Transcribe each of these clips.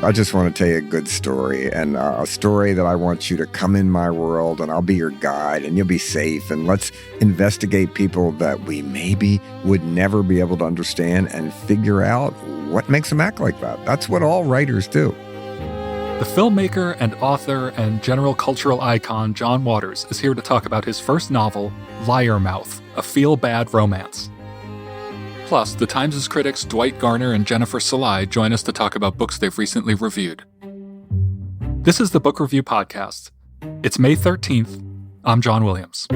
I just want to tell you a good story, and a story that I want you to come in my world, and I'll be your guide, and you'll be safe, and let's investigate people that we maybe would never be able to understand and figure out what makes them act like that. That's what all writers do. The filmmaker and author and general cultural icon John Waters is here to talk about his first novel, Liar Mouth, a feel-bad romance. Plus, the Times' critics Dwight Garner and Jennifer Salai join us to talk about books they've recently reviewed. This is the Book Review Podcast. It's May 13th. I'm John Williams.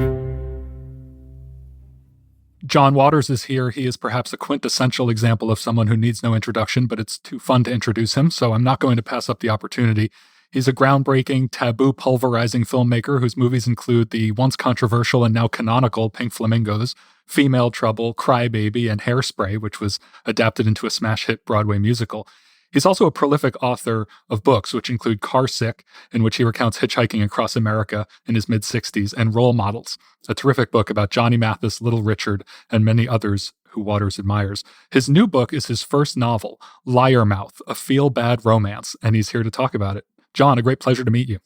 John Waters is here. He is perhaps a quintessential example of someone who needs no introduction, but it's too fun to introduce him, so I'm not going to pass up the opportunity. He's a groundbreaking, taboo-pulverizing filmmaker whose movies include the once controversial and now canonical Pink Flamingos, Female Trouble, Cry Baby, and Hairspray, which was adapted into a smash hit Broadway musical. He's also a prolific author of books, which include Car Sick, in which he recounts hitchhiking across America in his mid-60s, and Role Models, a terrific book about Johnny Mathis, Little Richard, and many others who Waters admires. His new book is his first novel, Liar Mouth, a feel-bad romance, and he's here to talk about it. John, a great pleasure to meet you.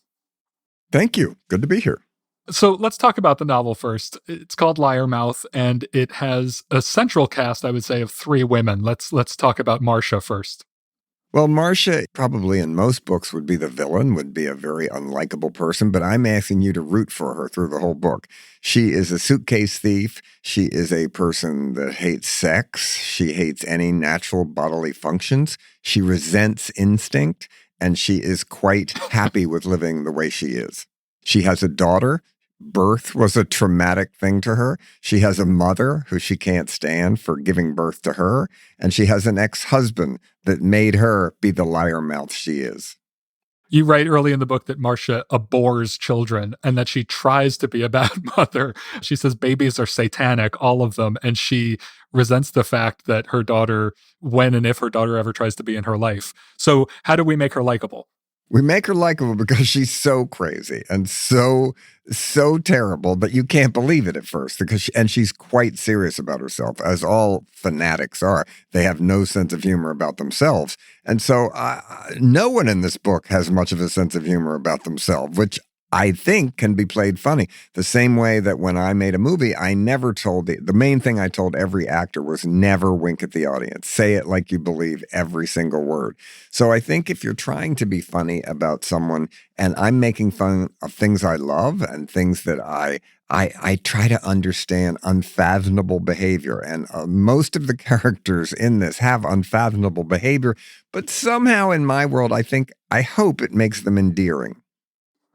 Thank you. Good to be here. So let's talk about the novel first. It's called Liar Mouth, and it has a central cast, I would say, of 3 women. Let's talk about Marcia first. Well, Marcia, probably in most books, would be the villain, would be a very unlikable person, but I'm asking you to root for her through the whole book. She is a suitcase thief. She is a person that hates sex. She hates any natural bodily functions. She resents instinct, and she is quite happy with living the way she is. She has a daughter. Birth was a traumatic thing to her. She has a mother who she can't stand for giving birth to her. And she has an ex-husband that made her be the liar mouth she is. You write early in the book that Marcia abhors children and that she tries to be a bad mother. She says babies are satanic, all of them. And she resents the fact that her daughter, when and if her daughter ever tries to be in her life. So how do we make her likable? We make her likable because she's so crazy and so terrible that you can't believe it at first. And she's quite serious about herself, as all fanatics are. They have no sense of humor about themselves. And so no one in this book has much of a sense of humor about themselves, which I think can be played funny. The same way that when I made a movie, I never told the main thing I told every actor was never wink at the audience. Say it like you believe every single word. So I think if you're trying to be funny about someone, and I'm making fun of things I love and things that I try to understand unfathomable behavior. And most of the characters in this have unfathomable behavior, but somehow in my world, I hope it makes them endearing.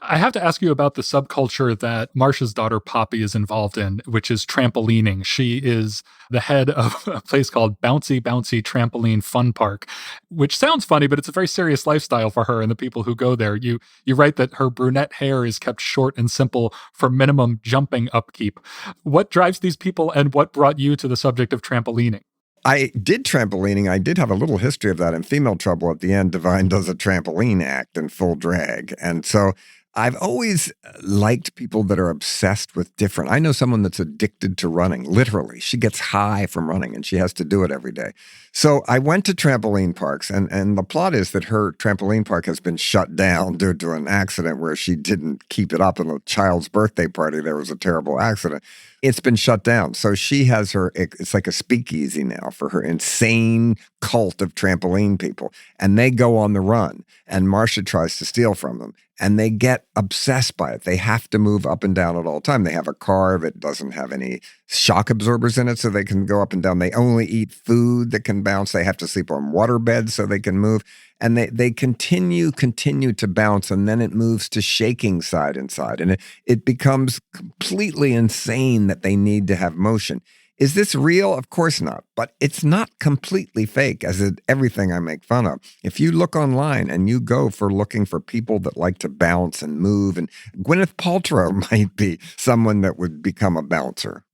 I have to ask you about the subculture that Marcia's daughter Poppy is involved in, which is trampolining. She is the head of a place called Bouncy Bouncy Trampoline Fun Park, which sounds funny, but it's a very serious lifestyle for her and the people who go there. You write that her brunette hair is kept short and simple for minimum jumping upkeep. What drives these people, and what brought you to the subject of trampolining? I did trampolining. I did have a little history of that in Female Trouble. At the end, Divine does a trampoline act in full drag. And so I've always liked people that are obsessed with different. I know someone that's addicted to running, literally. She gets high from running and she has to do it every day. So I went to trampoline parks, and the plot is that her trampoline park has been shut down due to an accident where she didn't keep it up. In a child's birthday party, there was a terrible accident. It's been shut down. So she has it's like a speakeasy now for her insane cult of trampoline people. And they go on the run, and Marcia tries to steal from them. And they get obsessed by it. They have to move up and down at all time. They have a car that doesn't have any shock absorbers in it, so they can go up and down. They only eat food that can bounce. They have to sleep on water beds so they can move. And they continue to bounce, and then it moves to shaking side and side. And it becomes completely insane that they need to have motion. Is this real? Of course not. But it's not completely fake, as everything I make fun of. If you look online and you go for looking for people that like to bounce and move, and Gwyneth Paltrow might be someone that would become a bouncer.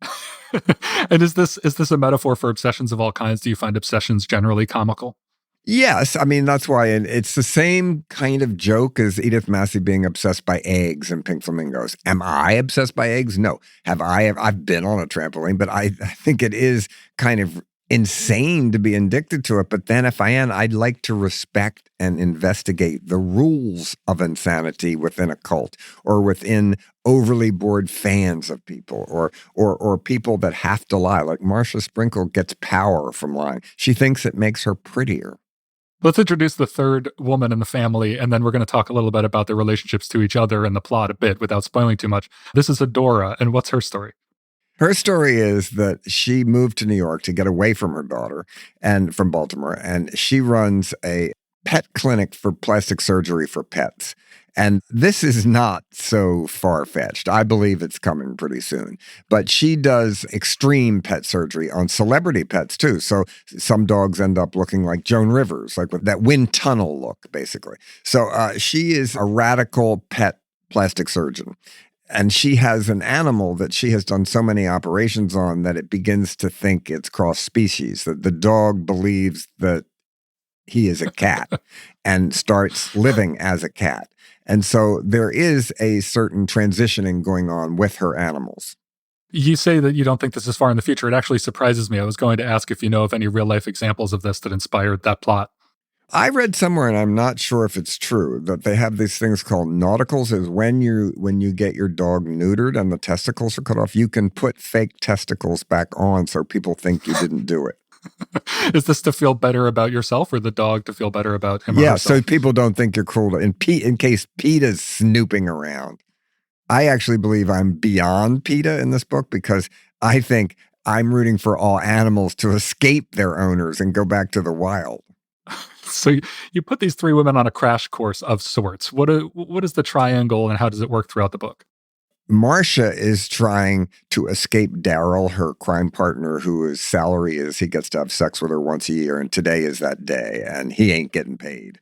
And is this a metaphor for obsessions of all kinds? Do you find obsessions generally comical? Yes, I mean, that's why it's the same kind of joke as Edith Massey being obsessed by eggs and Pink Flamingos. Am I obsessed by eggs? No. I've been on a trampoline, but I think it is kind of insane to be addicted to it. But then if I am, I'd like to respect and investigate the rules of insanity within a cult or within overly bored fans of people or people that have to lie. Like Marcia Sprinkle gets power from lying. She thinks it makes her prettier. Let's introduce the third woman in the family, and then we're going to talk a little bit about their relationships to each other and the plot a bit without spoiling too much. This is Adora, and what's her story? Her story is that she moved to New York to get away from her daughter and from Baltimore, and she runs a pet clinic for plastic surgery for pets. And this is not so far fetched. I believe it's coming pretty soon. But she does extreme pet surgery on celebrity pets too. So some dogs end up looking like Joan Rivers, like with that wind tunnel look, basically. So she is a radical pet plastic surgeon. And she has an animal that she has done so many operations on that it begins to think it's cross species, that the dog believes that he is a cat and starts living as a cat. And so there is a certain transitioning going on with her animals. You say that you don't think this is far in the future. It actually surprises me. I was going to ask if you know of any real life examples of this that inspired that plot. I read somewhere, and I'm not sure if it's true, that they have these things called nauticals. Is when you get your dog neutered and the testicles are cut off, you can put fake testicles back on so people think you didn't do it. Is this to feel better about yourself or the dog to feel better about him or Yeah, herself? so people don't think you're cruel. In case PETA's snooping around. I actually believe I'm beyond PETA in this book because I think I'm rooting for all animals to escape their owners and go back to the wild. So you put these three women on a crash course of sorts. What is the triangle and how does it work throughout the book? Marcia is trying to escape Daryl, her crime partner, whose salary is he gets to have sex with her once a year, and today is that day, and he ain't getting paid.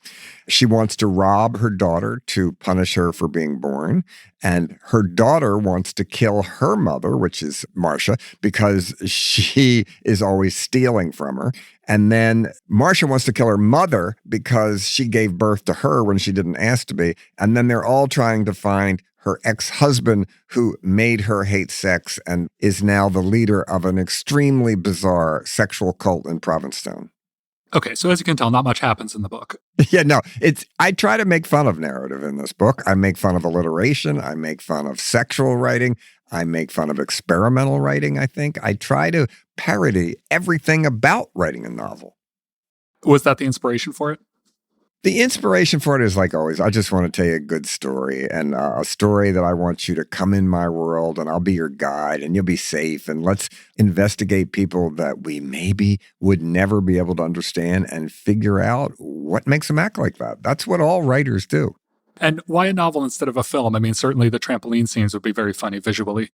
She wants to rob her daughter to punish her for being born, and her daughter wants to kill her mother, which is Marcia, because she is always stealing from her. And then Marcia wants to kill her mother because she gave birth to her when she didn't ask to be. And then they're all trying to find her ex-husband who made her hate sex and is now the leader of an extremely bizarre sexual cult in Provincetown. Okay, so as you can tell, not much happens in the book. Yeah, no, I try to make fun of narrative in this book. I make fun of alliteration. I make fun of sexual writing. I make fun of experimental writing, I think. I try to parody everything about writing a novel. Was that the inspiration for it? The inspiration for it is like always, I just want to tell you a good story and a story that I want you to come in my world and I'll be your guide and you'll be safe. And let's investigate people that we maybe would never be able to understand and figure out what makes them act like that. That's what all writers do. And why a novel instead of a film? I mean, certainly the trampoline scenes would be very funny visually.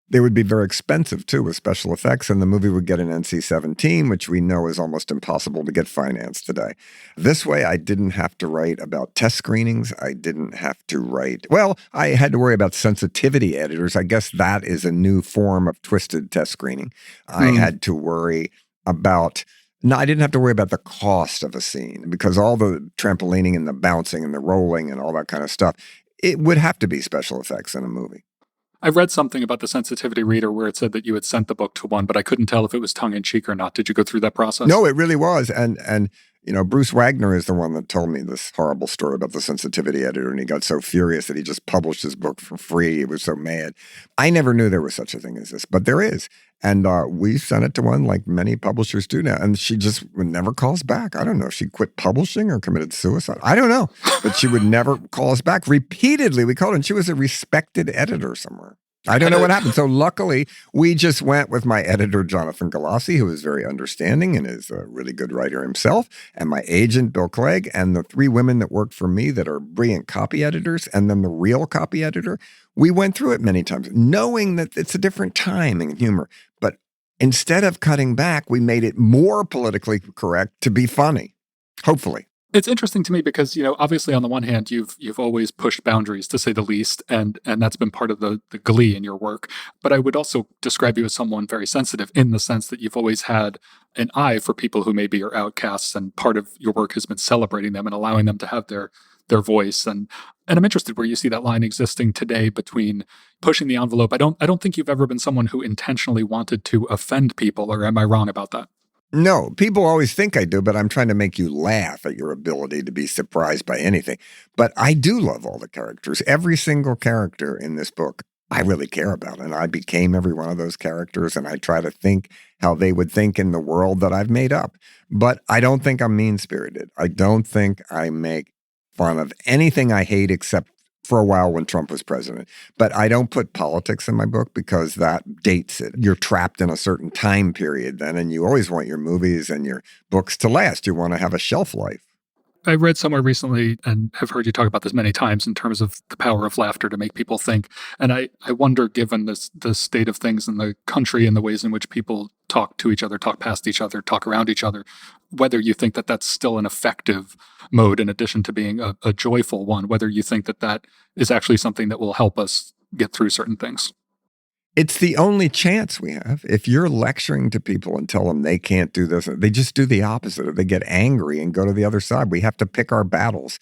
They would be very expensive, too, with special effects, and the movie would get an NC-17, which we know is almost impossible to get financed today. This way, I didn't have to write about test screenings. I didn't have to write... Well, I had to worry about sensitivity editors. I guess that is a new form of twisted test screening. I had to worry about... No, I didn't have to worry about the cost of a scene because all the trampolining and the bouncing and the rolling and all that kind of stuff, it would have to be special effects in a movie. I read something about the sensitivity reader where it said that you had sent the book to one, but I couldn't tell if it was tongue in cheek or not. Did you go through that process? No, it really was. And you know, Bruce Wagner is the one that told me this horrible story about the sensitivity editor, and he got so furious that he just published his book for free. He was so mad. I never knew there was such a thing as this, but there is. And we sent it to one like many publishers do now. And she just never calls back. I don't know if she quit publishing or committed suicide. I don't know. But she would never call us back. Repeatedly, we called her, and she was a respected editor somewhere. I don't know what happened. So luckily, we just went with my editor, Jonathan Galassi, who is very understanding and is a really good writer himself, and my agent, Bill Clegg, and the three women that work for me that are brilliant copy editors, and then the real copy editor. We went through it many times, knowing that it's a different time in humor. But instead of cutting back, we made it more politically correct to be funny, hopefully. It's interesting to me because, you know, obviously on the one hand, you've always pushed boundaries to say the least, and that's been part of the glee in your work. But I would also describe you as someone very sensitive in the sense that you've always had an eye for people who maybe are outcasts, and part of your work has been celebrating them and allowing them to have their voice. And I'm interested where you see that line existing today between pushing the envelope. I don't think you've ever been someone who intentionally wanted to offend people, or am I wrong about that? No, people always think I do, but I'm trying to make you laugh at your ability to be surprised by anything. But I do love all the characters. Every single character in this book I really care about. And I became every one of those characters, and I try to think how they would think in the world that I've made up. But I don't think I'm mean spirited. I don't think I make fun of anything I hate except for a while when Trump was president. But I don't put politics in my book because that dates it. You're trapped in a certain time period then, and you always want your movies and your books to last. You want to have a shelf life. I read somewhere recently and have heard you talk about this many times in terms of the power of laughter to make people think. And I wonder, given the state of things in the country and the ways in which people talk to each other, talk past each other, talk around each other, whether you think that that's still an effective mode in addition to being a joyful one, whether you think that that is actually something that will help us get through certain things. It's the only chance we have. If you're lecturing to people and tell them they can't do this, they just do the opposite, or they get angry and go to the other side. We have to pick our battles.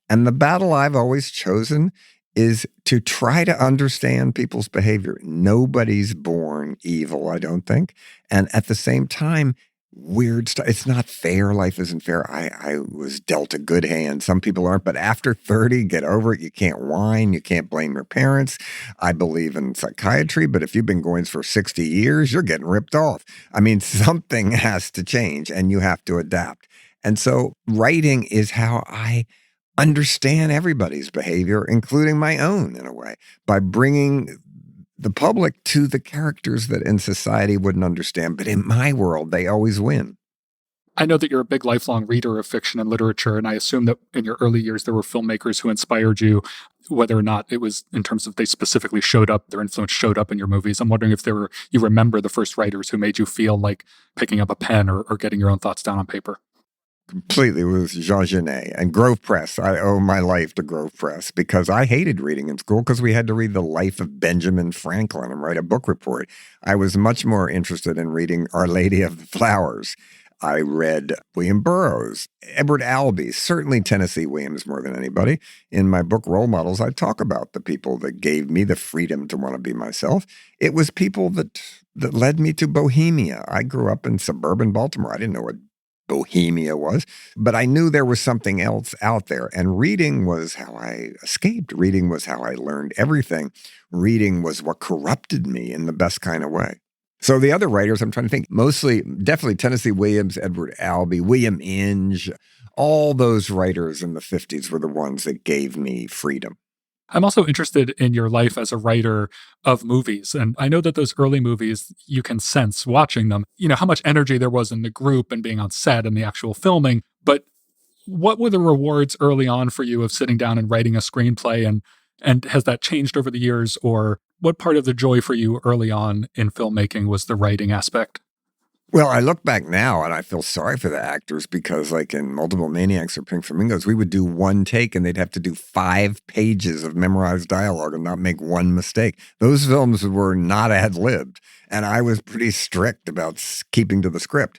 And the battle I've always chosen is to try to understand people's behavior. Nobody's born evil, I don't think. And at the same time, weird stuff. It's not fair. Life isn't fair. I was dealt a good hand. Some people aren't, but after 30, get over it. You can't whine. You can't blame your parents. I believe in psychiatry, but if you've been going for 60 years, you're getting ripped off. I mean, something has to change and you have to adapt. And so writing is how I understand everybody's behavior, including my own in a way, by bringing the public to the characters that in society wouldn't understand. But in my world, they always win. I know that you're a big lifelong reader of fiction and literature, and I assume that in your early years there were filmmakers who inspired you, whether or not it was in terms of they specifically showed up, their influence showed up in your movies. I'm wondering if there were you remember the first writers who made you feel like picking up a pen or getting your own thoughts down on paper. Completely was Jean Genet and Grove Press. I owe my life to Grove Press because I hated reading in school because we had to read the life of Benjamin Franklin and write a book report. I was much more interested in reading Our Lady of the Flowers. I read William Burroughs, Edward Albee, certainly Tennessee Williams more than anybody. In my book, Role Models, I talk about the people that gave me the freedom to want to be myself. It was people that led me to Bohemia. I grew up in suburban Baltimore. I didn't know what Bohemia was, but I knew there was something else out there. And reading was how I escaped. Reading was how I learned everything. Reading was what corrupted me in the best kind of way. So the other writers, I'm trying to think, mostly, definitely Tennessee Williams, Edward Albee, William Inge, all those writers in the 50s were the ones that gave me freedom. I'm also interested in your life as a writer of movies. And I know that those early movies, you can sense watching them, how much energy there was in the group and being on set and the actual filming. But what were the rewards early on for you of sitting down and writing a screenplay? And has that changed over the years? Or what part of the joy for you early on in filmmaking was the writing aspect? Well, I look back now and I feel sorry for the actors because, like in Multiple Maniacs or Pink Flamingos, we would do one take and they'd have to do 5 pages of memorized dialogue and not make one mistake. Those films were not ad-libbed, and I was pretty strict about keeping to the script.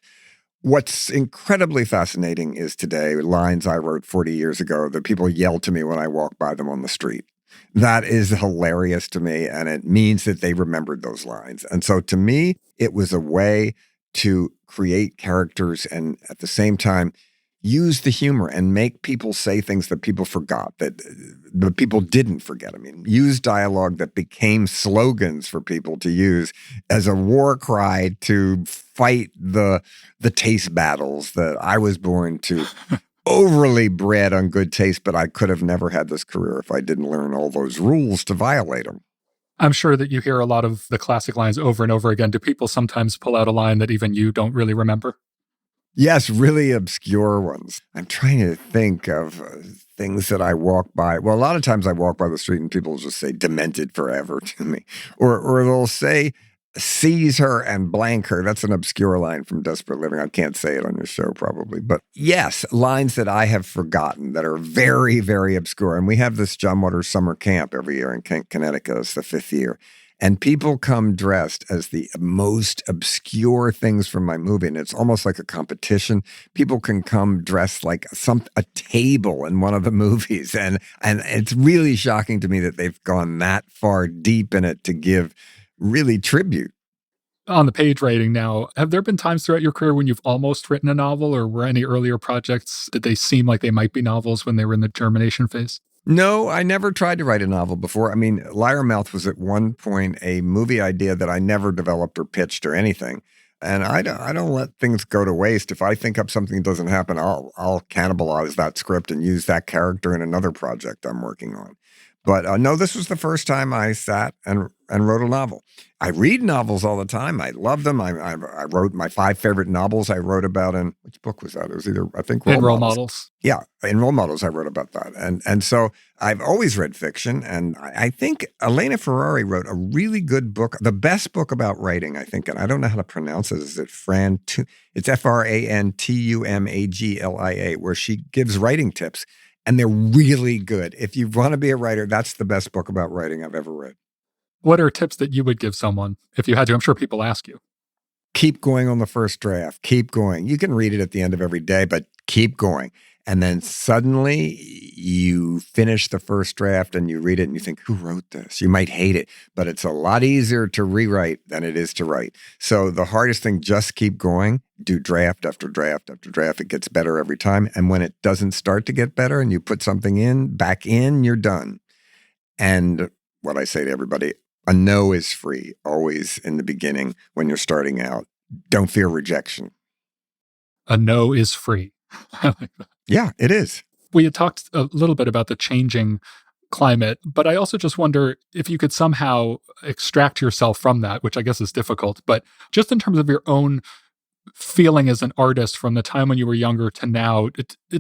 What's incredibly fascinating is today, lines I wrote 40 years ago that people yell to me when I walk by them on the street. That is hilarious to me, and it means that they remembered those lines. And so to me, it was a way to create characters and at the same time use the humor and make people say things that people forgot, that the people didn't forget. I mean, use dialogue that became slogans for people to use as a war cry to fight the taste battles that I was born to. Overly bred on good taste, but I could have never had this career if I didn't learn all those rules to violate them. I'm sure that you hear a lot of the classic lines over and over again. Do people sometimes pull out a line that even you don't really remember? Yes, really obscure ones. I'm trying to think of things that I walk by. Well, a lot of times I walk by the street and people just say demented forever to me. Or they'll say seize her and blank her. That's an obscure line from Desperate Living. I can't say it on your show probably. But yes, lines that I have forgotten that are very, very obscure. And we have this John Waters summer camp every year in Connecticut. It's the 5th year. And people come dressed as the most obscure things from my movie. And it's almost like a competition. People can come dressed like a table in one of the movies. And it's really shocking to me that they've gone that far deep in it to give really tribute. On the page writing now, have there been times throughout your career when you've almost written a novel, or were any earlier projects, did they seem like they might be novels when they were in the germination phase? No, I never tried to write a novel before. I mean, Liar Mouth was at one point a movie idea that I never developed or pitched or anything. And I don't let things go to waste. If I think up something that doesn't happen, I'll cannibalize that script and use that character in another project I'm working on. But no, this was the first time I sat and wrote a novel. I read novels all the time. I love them. I wrote my 5 favorite novels. I wrote about in which book was that? It was either, I think, In Role role Models. models. Yeah, in Role Models, I wrote about that. And so I've always read fiction. And I think Elena Ferrari wrote a really good book, the best book about writing, I think. And I don't know how to pronounce it. Is it It's Frantumaglia, where she gives writing tips. And they're really good. If you want to be a writer, that's the best book about writing I've ever read. What are tips that you would give someone if you had to? I'm sure people ask you. Keep going on the first draft. Keep going. You can read it at the end of every day, but keep going. And then suddenly you finish the first draft and you read it and you think, who wrote this? You might hate it, but it's a lot easier to rewrite than it is to write. So the hardest thing, just keep going. Do draft after draft after draft. It gets better every time. And when it doesn't start to get better and you put something back in, you're done. And what I say to everybody, a no is free, always in the beginning when you're starting out. Don't fear rejection. A no is free. I like that. Yeah, it is. We had talked a little bit about the changing climate, but I also just wonder if you could somehow extract yourself from that, which I guess is difficult, but just in terms of your own feeling as an artist from the time when you were younger to now,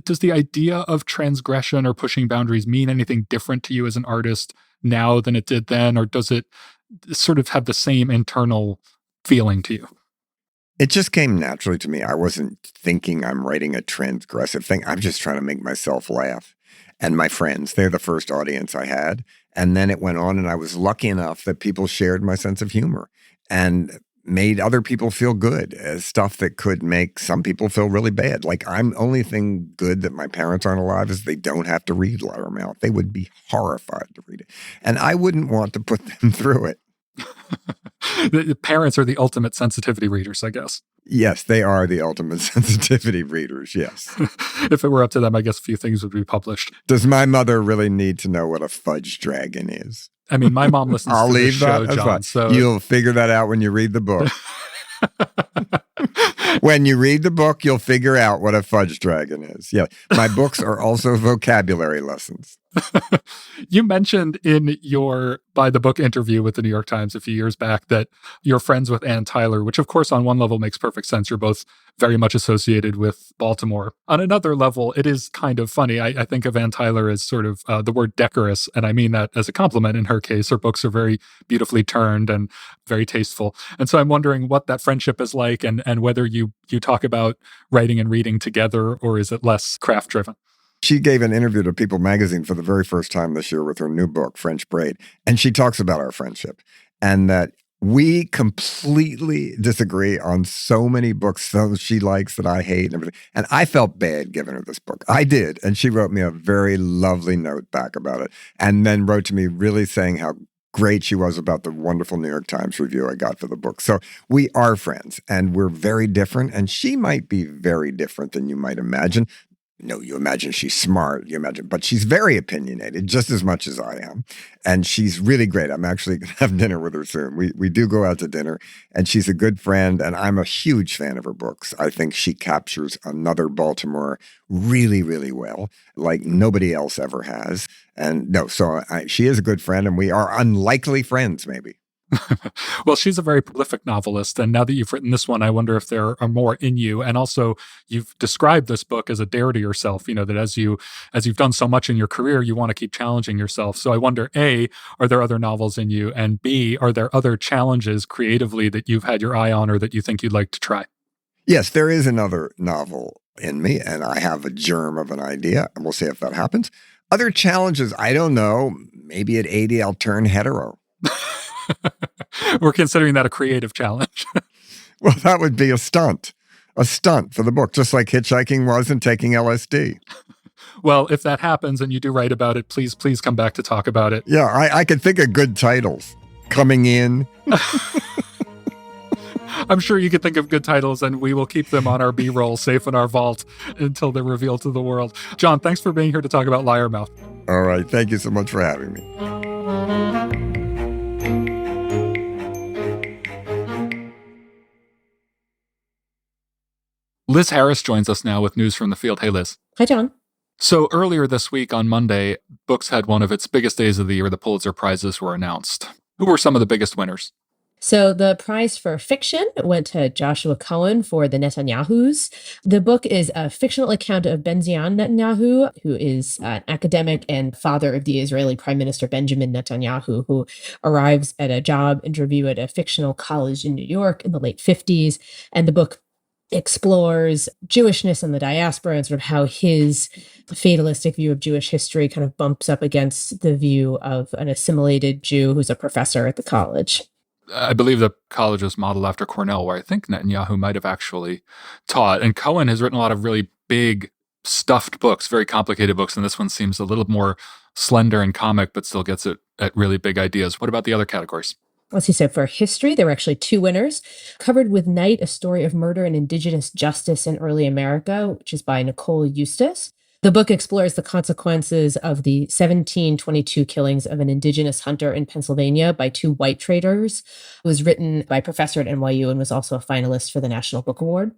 does the idea of transgression or pushing boundaries mean anything different to you as an artist now than it did then, or does it sort of have the same internal feeling to you? It just came naturally to me. I wasn't thinking I'm writing a transgressive thing. I'm just trying to make myself laugh. And my friends, they're the first audience I had. And then it went on, and I was lucky enough that people shared my sense of humor and made other people feel good, as stuff that could make some people feel really bad. Like, only thing good that my parents aren't alive is they don't have to read Liar Mouth. They would be horrified to read it. And I wouldn't want to put them through it. The parents are the ultimate sensitivity readers, I guess. Yes, they are the ultimate sensitivity readers, yes. If it were up to them, I guess a few things would be published. Does my mother really need to know what a fudge dragon is? I mean, my mom listens I'll to this leave show, that. John, so You'll figure that out when you read the book. When you read the book, you'll figure out what a fudge dragon is. Yeah, my books are also vocabulary lessons. You mentioned in your By the Book interview with the New York Times a few years back that you're friends with Ann Tyler, which of course on one level makes perfect sense. You're both very much associated with Baltimore. On another level, it is kind of funny. I think of Ann Tyler as sort of the word decorous, and I mean that as a compliment in her case. Her books are very beautifully turned and very tasteful. And so I'm wondering what that friendship is like, and whether you talk about writing and reading together, or is it less craft driven? She gave an interview to People magazine for the very first time this year with her new book, French Braid. And she talks about our friendship and that we completely disagree on so many books, those she likes that I hate and everything. And I felt bad giving her this book. I did. And she wrote me a very lovely note back about it. And then wrote to me really saying how great she was about the wonderful New York Times review I got for the book. So we are friends and we're very different. And she might be very different than you might imagine. No, you imagine she's smart, but she's very opinionated, just as much as I am. And she's really great. I'm actually going to have dinner with her soon. We do go out to dinner, and she's a good friend, and I'm a huge fan of her books. I think she captures another Baltimore really, really well, like nobody else ever has. And no, she is a good friend, and we are unlikely friends, maybe. Well, she's a very prolific novelist. And now that you've written this one, I wonder if there are more in you. And also, you've described this book as a dare to yourself, that as you've done so much in your career, you want to keep challenging yourself. So I wonder, A, are there other novels in you? And B, are there other challenges creatively that you've had your eye on or that you think you'd like to try? Yes, there is another novel in me, and I have a germ of an idea, and we'll see if that happens. Other challenges, I don't know. Maybe at 80, I'll turn hetero. We're considering that a creative challenge. Well, that would be a stunt for the book, just like hitchhiking was and taking LSD. Well, if that happens and you do write about it, please come back to talk about it. Yeah, I could think of good titles. Coming In. I'm sure you could think of good titles, and we will keep them on our B-roll, safe in our vault until they're revealed to the world. John, thanks for being here to talk about Liarmouth. All right. Thank you so much for having me. Liz Harris joins us now with news from the field. Hey, Liz. Hi, John. So earlier this week on Monday, Books had one of its biggest days of the year. The Pulitzer Prizes were announced. Who were some of the biggest winners? So the prize for fiction went to Joshua Cohen for The Netanyahus. The book is a fictional account of Benzion Netanyahu, who is an academic and father of the Israeli Prime Minister Benjamin Netanyahu, who arrives at a job interview at a fictional college in New York in the late 50s. And the book explores Jewishness and the diaspora and sort of how his fatalistic view of Jewish history kind of bumps up against the view of an assimilated Jew who's a professor at the college. I believe the college is modeled after Cornell, where I think Netanyahu might have actually taught. And Cohen has written a lot of really big, stuffed books, very complicated books. And this one seems a little more slender and comic, but still gets at really big ideas. What about the other categories? Let's see. So for history, there were actually two winners. Covered with Night, A Story of Murder and Indigenous Justice in Early America, which is by Nicole Eustace. The book explores the consequences of the 1722 killings of an indigenous hunter in Pennsylvania by two white traders. It was written by a professor at NYU and was also a finalist for the National Book Award.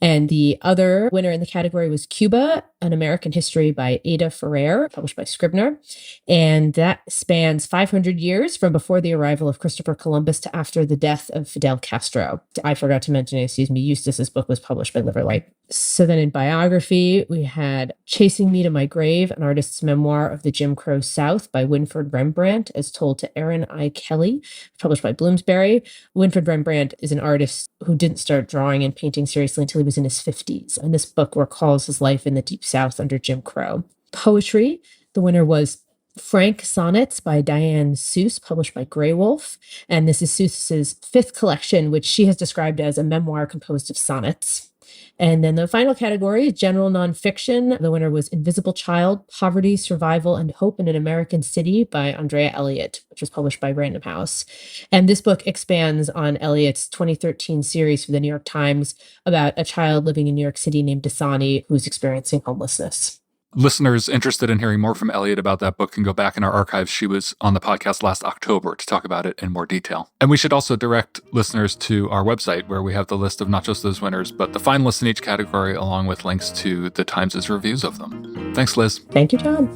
And the other winner in the category was Cuba, An American History by Ada Ferrer, published by Scribner. And that spans 500 years from before the arrival of Christopher Columbus to after the death of Fidel Castro. I forgot to mention, Eustace's book was published by Liverlight. So then in biography, we had Chasing Me to My Grave, an artist's memoir of the Jim Crow South by Winfred Rembrandt, as told to Aaron I. Kelly, published by Bloomsbury. Winfred Rembrandt is an artist who didn't start drawing and painting seriously until he was in his 50s. And this book recalls his life in the Deep South under Jim Crow. Poetry, the winner was Frank Sonnets by Diane Seuss, published by Grey Wolf. And this is Seuss's fifth collection, which she has described as a memoir composed of sonnets. And then the final category, general nonfiction. The winner was Invisible Child, Poverty, Survival, and Hope in an American City by Andrea Elliott, which was published by Random House. And this book expands on Elliott's 2013 series for the New York Times about a child living in New York City named Dasani who's experiencing homelessness. Listeners interested in hearing more from Elliot about that book can go back in our archives. She was on the podcast last October to talk about it in more detail. And we should also direct listeners to our website where we have the list of not just those winners, but the finalists in each category, along with links to the Times' reviews of them. Thanks, Liz. Thank you, John.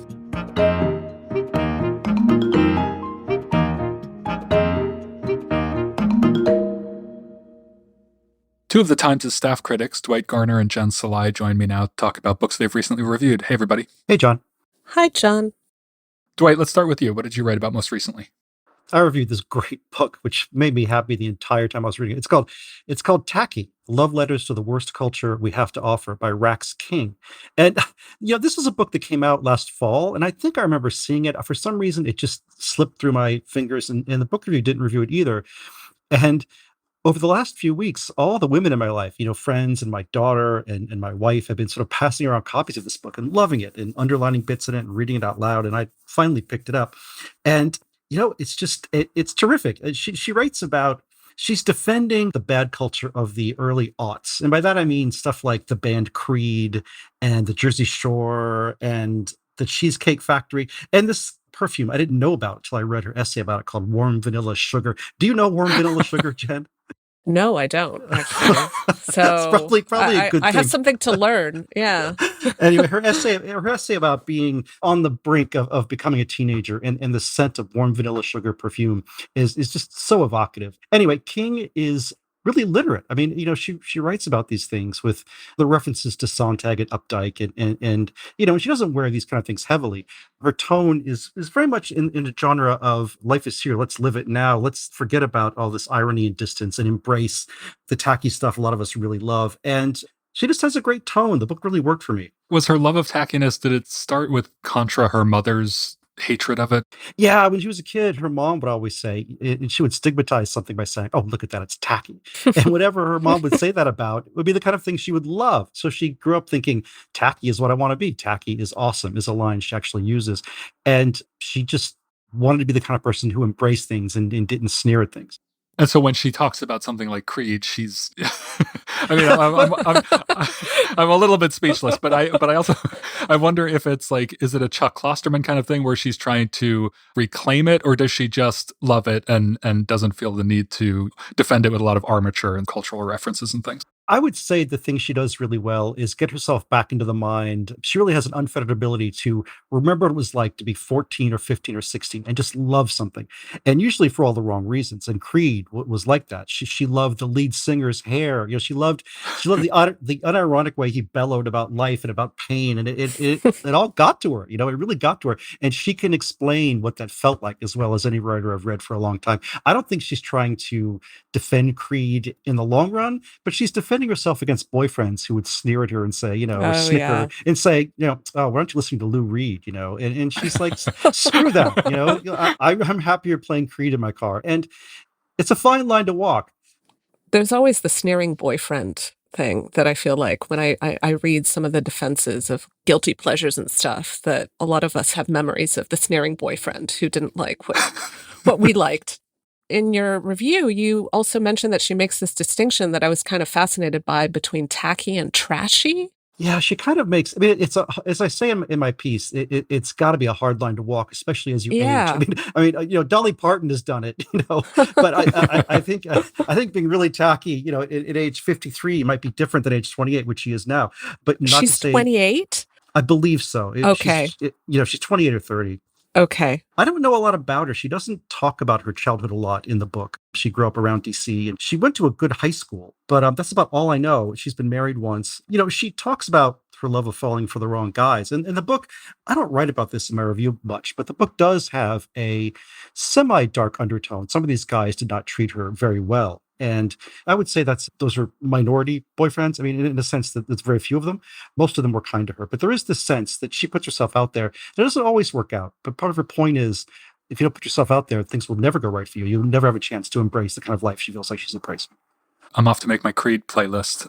Two of the Times' staff critics, Dwight Garner and Jen Salai, join me now to talk about books they've recently reviewed. Hey, everybody. Hey, John. Hi, John. Dwight, let's start with you. What did you write about most recently? I reviewed this great book, which made me happy the entire time I was reading it. It's called Tacky, Love Letters to the Worst Culture We Have to Offer by Rax King. And, this was a book that came out last fall, and I think I remember seeing it. For some reason, it just slipped through my fingers, and the book review didn't review it either. And over the last few weeks, all the women in my life, friends and my daughter and my wife have been sort of passing around copies of this book and loving it and underlining bits in it and reading it out loud. And I finally picked it up. And, it's terrific. She writes about, she's defending the bad culture of the early aughts. And by that, I mean stuff like the band Creed and the Jersey Shore and the Cheesecake Factory and this perfume I didn't know about until I read her essay about it called Warm Vanilla Sugar. Do you know Warm Vanilla Sugar, Jen? No, I don't, actually. So That's probably a good thing. I have something to learn. Yeah. Anyway, her essay about being on the brink of becoming a teenager and the scent of Warm Vanilla Sugar perfume is just so evocative. Anyway, King is really literate. I mean, she writes about these things with the references to Sontag and Updike and she doesn't wear these kind of things heavily. Her tone is very much in a genre of life is here. Let's live it now. Let's forget about all this irony and distance and embrace the tacky stuff a lot of us really love. And she just has a great tone. The book really worked for me. Was her love of tackiness, did it start with contra her mother's hatred of it? Yeah, when she was a kid, her mom would always say, and she would stigmatize something by saying, "Oh, look at that, it's tacky." And whatever her mom would say that about would be the kind of thing she would love. So she grew up thinking, tacky is what I want to be. Tacky is awesome, is a line she actually uses. And she just wanted to be the kind of person who embraced things and didn't sneer at things. And so when she talks about something like Creed, she's, I mean, I'm a little bit speechless, but I also, I wonder if it's like, is it a Chuck Klosterman kind of thing where she's trying to reclaim it, or does she just love it and doesn't feel the need to defend it with a lot of armature and cultural references and things? I would say the thing she does really well is get herself back into the mind. She really has an unfettered ability to remember what it was like to be 14 or 15 or 16 and just love something. And usually for all the wrong reasons. And Creed was like that. She loved the lead singer's hair. You know, she loved the unironic way he bellowed about life and about pain. And it all got to her. You know, it really got to her. And she can explain what that felt like as well as any writer I've read for a long time. I don't think she's trying to defend Creed in the long run, but she's defending herself against boyfriends who would sneer at her and say, you know, or Oh, snicker yeah. and say, you know, oh, why aren't you listening to Lou Reed? You know, and she's like, screw that. You know, I'm happier playing Creed in my car. And it's a fine line to walk. There's always the sneering boyfriend thing that I feel like when I read some of the defenses of guilty pleasures and stuff, that a lot of us have memories of the sneering boyfriend who didn't like what we liked. In your review, you also mentioned that she makes this distinction that I was kind of fascinated by between tacky and trashy. Yeah, she kind of makes. I mean, as I say in my piece, it's got to be a hard line to walk, especially as you age. Yeah. You know, Dolly Parton has done it, you know. But I think being really tacky, you know, at age 53 might be different than age 28, which she is now. But not to She's say, 28? I believe so. Okay. You know, she's 28 or 30. Okay. I don't know a lot about her. She doesn't talk about her childhood a lot in the book. She grew up around DC and she went to a good high school, but that's about all I know. She's been married once. You know, she talks about her love of falling for the wrong guys. And in the book, I don't write about this in my review much, but the book does have a semi-dark undertone. Some of these guys did not treat her very well. And I would say those are minority boyfriends. I mean, in a sense that there's very few of them. Most of them were kind to her. But there is this sense that she puts herself out there. It doesn't always work out. But part of her point is, if you don't put yourself out there, things will never go right for you. You'll never have a chance to embrace the kind of life she feels like she's embracing. I'm off to make my Creed playlist.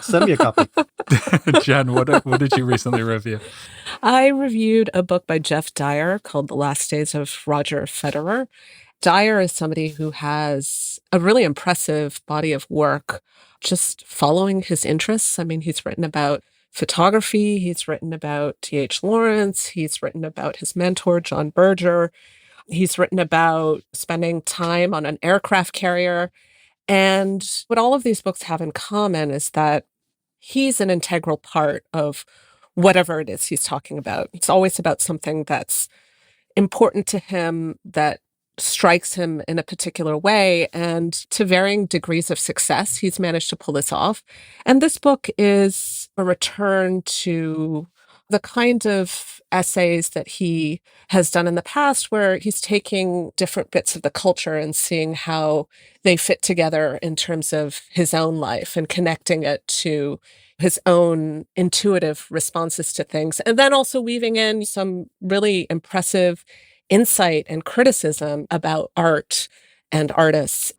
Send me a copy. Jen, what did you recently review? I reviewed a book by Jeff Dyer called The Last Days of Roger Federer. Dyer is somebody who has a really impressive body of work, just following his interests. I mean, he's written about photography, he's written about T.H. Lawrence, he's written about his mentor, John Berger, he's written about spending time on an aircraft carrier. And what all of these books have in common is that he's an integral part of whatever it is he's talking about. It's always about something that's important to him, that strikes him in a particular way, and to varying degrees of success, he's managed to pull this off. And this book is a return to the kind of essays that he has done in the past, where he's taking different bits of the culture and seeing how they fit together in terms of his own life and connecting it to his own intuitive responses to things. And then also weaving in some really impressive insight and criticism about art and artists.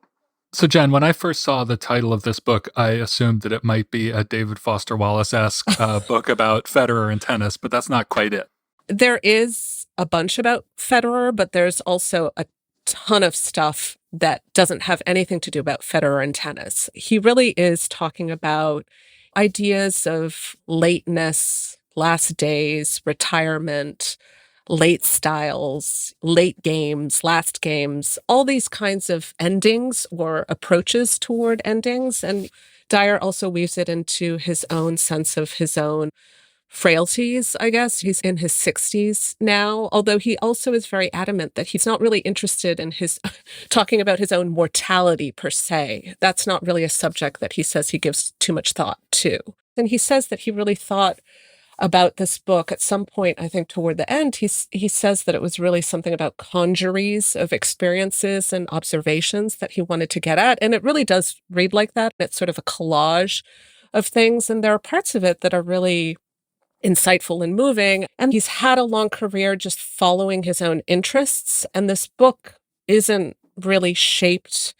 So, Jen, when I first saw the title of this book, I assumed that it might be a David Foster Wallace-esque book about Federer and tennis, but that's not quite it. There is a bunch about Federer, but there's also a ton of stuff that doesn't have anything to do about Federer and tennis. He really is talking about ideas of lateness, last days, retirement, late styles, late games, last games, all these kinds of endings or approaches toward endings. And Dyer also weaves it into his own sense of his own frailties, I guess. He's in his 60s now, although he also is very adamant that he's not really interested in his talking about his own mortality per se. That's not really a subject that he says he gives too much thought to. And he says that he really thought about this book at some point. I think toward the end, he says that it was really something about congeries of experiences and observations that he wanted to get at. And it really does read like that. It's sort of a collage of things. And there are parts of it that are really insightful and moving. And he's had a long career just following his own interests. And this book isn't really shaped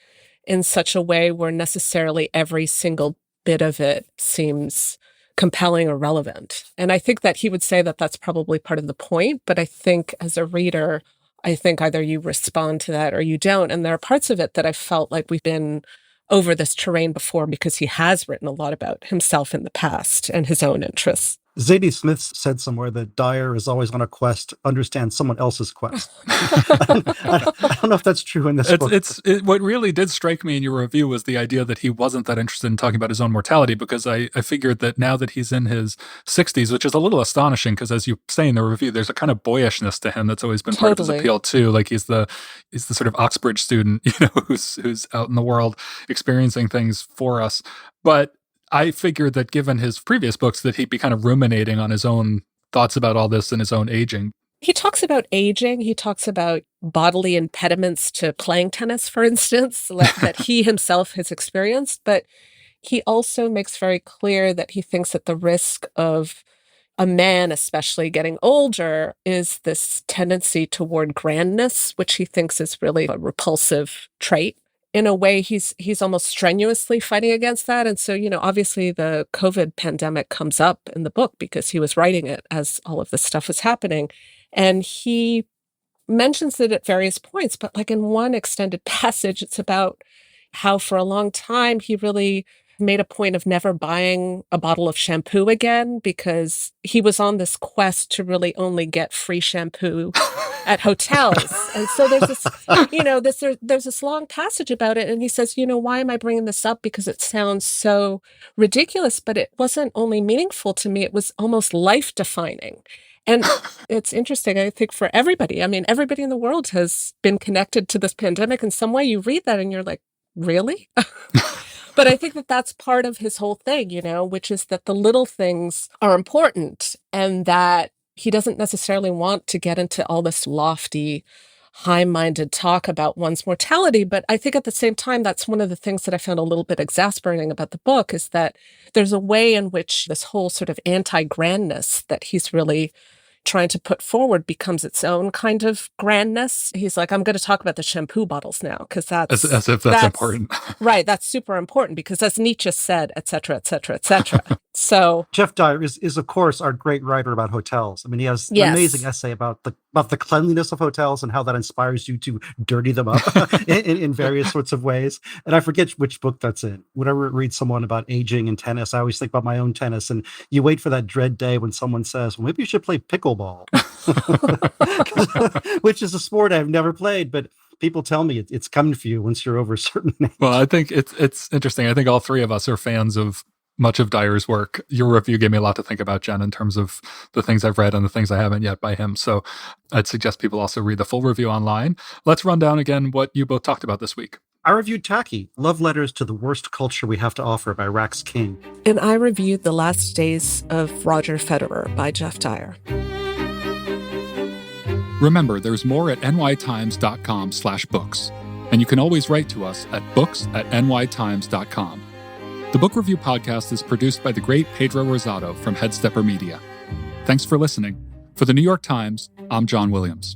in such a way where necessarily every single bit of it seems compelling or relevant. And I think that he would say that that's probably part of the point. But I think as a reader, I think either you respond to that or you don't. And there are parts of it that I felt like we've been over this terrain before because he has written a lot about himself in the past and his own interests. Zadie Smith said somewhere that Dyer is always on a quest to understand someone else's quest. I don't know if that's true in this book. What really did strike me in your review was the idea that he wasn't that interested in talking about his own mortality, because I figured that now that he's in his 60s, which is a little astonishing, because as you say in the review, there's a kind of boyishness to him that's always been part of his appeal too. Like he's the sort of Oxbridge student, who's out in the world experiencing things for us. But I figured that given his previous books that he'd be kind of ruminating on his own thoughts about all this and his own aging. He talks about aging. He talks about bodily impediments to playing tennis, for instance, that he himself has experienced. But he also makes very clear that he thinks that the risk of a man, especially getting older, is this tendency toward grandness, which he thinks is really a repulsive trait. In a way, he's almost strenuously fighting against that. And so, obviously the COVID pandemic comes up in the book because he was writing it as all of this stuff was happening. And he mentions it at various points, but like in one extended passage, it's about how for a long time he really made a point of never buying a bottle of shampoo again because he was on this quest to really only get free shampoo at hotels. And so there's this, there's this long passage about it. And he says, why am I bringing this up? Because it sounds so ridiculous, but it wasn't only meaningful to me, it was almost life defining. And it's interesting, I think, for everybody. I mean, everybody in the world has been connected to this pandemic in some way. You read that and you're like, really? But I think that that's part of his whole thing, which is that the little things are important and that he doesn't necessarily want to get into all this lofty, high-minded talk about one's mortality. But I think at the same time, that's one of the things that I found a little bit exasperating about the book is that there's a way in which this whole sort of anti-grandness that he's really trying to put forward becomes its own kind of grandness. He's like, I'm going to talk about the shampoo bottles now because that's as if that's important. Right. That's super important because as Nietzsche said, et cetera, et cetera, et cetera. So Jeff Dyer is of course our great writer about hotels. I mean, he has an amazing essay about the cleanliness of hotels and how that inspires you to dirty them up in various sorts of ways. And I forget which book that's in. Whenever I read someone about aging and tennis, I always think about my own tennis. And you wait for that dread day when someone says, well, maybe you should play pickleball, which is a sport I've never played, but people tell me it's coming for you once you're over a certain age. Well, I think it's interesting. I think all three of us are fans of much of Dyer's work. Your review gave me a lot to think about, Jen, in terms of the things I've read and the things I haven't yet by him. So I'd suggest people also read the full review online. Let's run down again what you both talked about this week. I reviewed Tacky, Love Letters to the Worst Culture We Have to Offer by Rax King. And I reviewed The Last Days of Roger Federer by Jeff Dyer. Remember, there's more at nytimes.com/books. And you can always write to us at books@nytimes.com. The Book Review Podcast is produced by the great Pedro Rosado from Headstepper Media. Thanks for listening. For the New York Times, I'm John Williams.